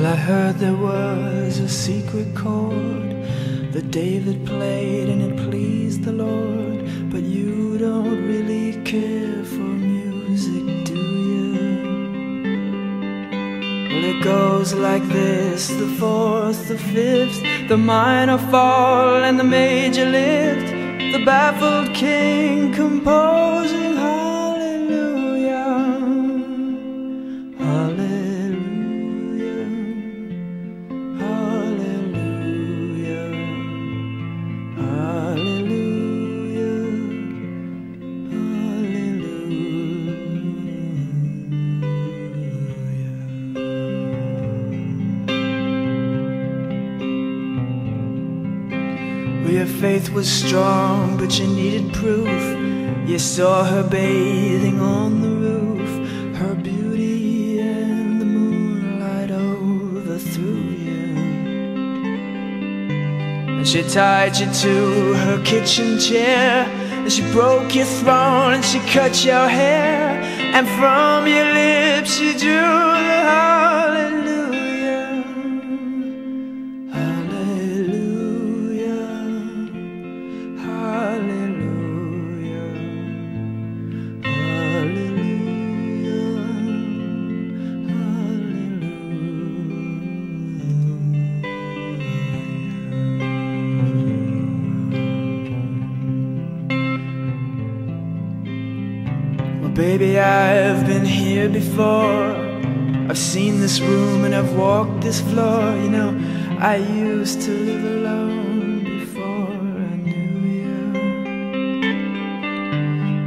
I heard there was a secret chord that David played and it pleased the Lord. But you don't really care for music, do you? Well, it goes like this: the fourth, the fifth, the minor fall and the major lift, the baffled king composing hallelujah, hallelujah, hallelujah, hallelujah, hallelujah. Well, your faith was strong, but you needed proof. You saw her bathing on the roof, her beauty and the moonlight overthrew you. And she tied you to her kitchen chair, and she broke your throne and she cut your hair, and from your lips she drew the hallelujah, hallelujah, hallelujah, hallelujah, hallelujah. Well, baby, I've been here before. I've seen this room and I've walked this floor. You know, I used to live alone before I knew you.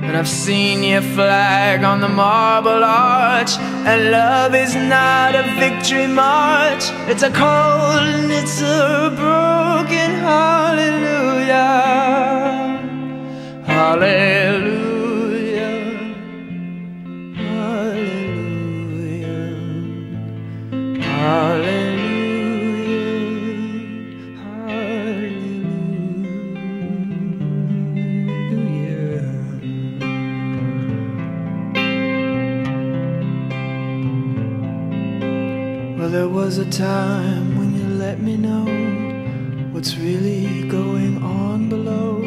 And I've seen your flag on the marble arch, and love is not a victory march. It's a cold and it's a broken hallelujah, hallelujah, hallelujah, hallelujah, hallelujah. Well, there was a time when you let me know what's really going on below,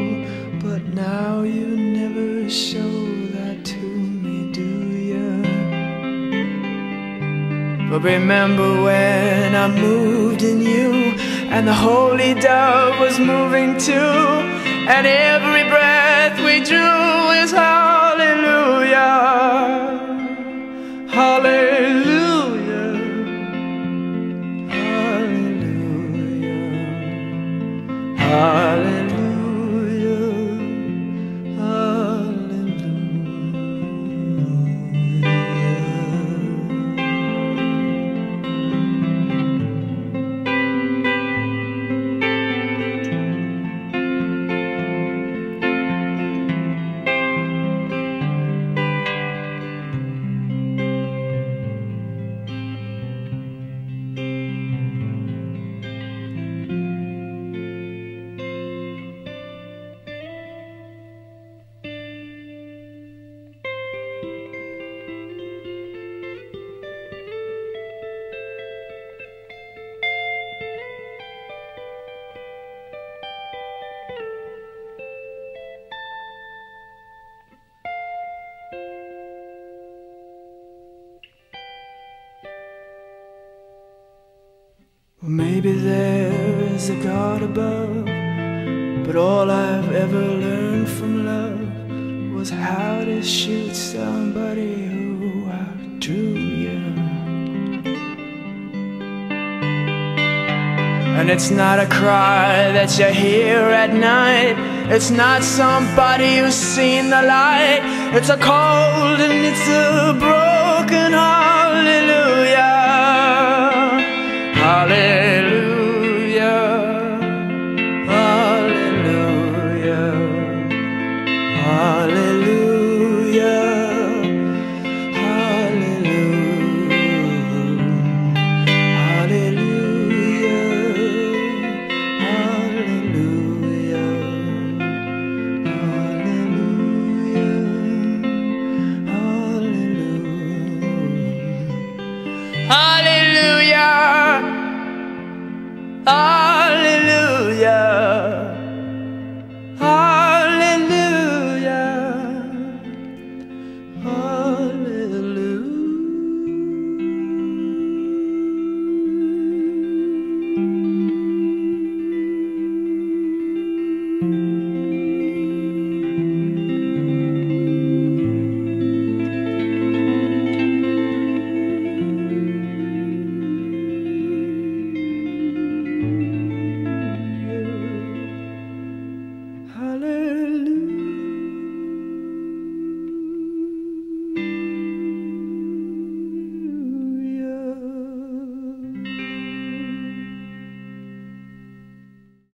but now you never show that to me, do you? But remember when I moved in you, and the holy dove was moving too, and every breath we drew is hallelujah, hallelujah, hallelujah, hallelujah, Well, maybe there is a God above, but all I've ever learned from love was how to shoot somebody who outdrew you. And it's not a cry that you hear at night, it's not somebody who's seen the light. It's a cold and it's a broken hallelujah, hallelujah.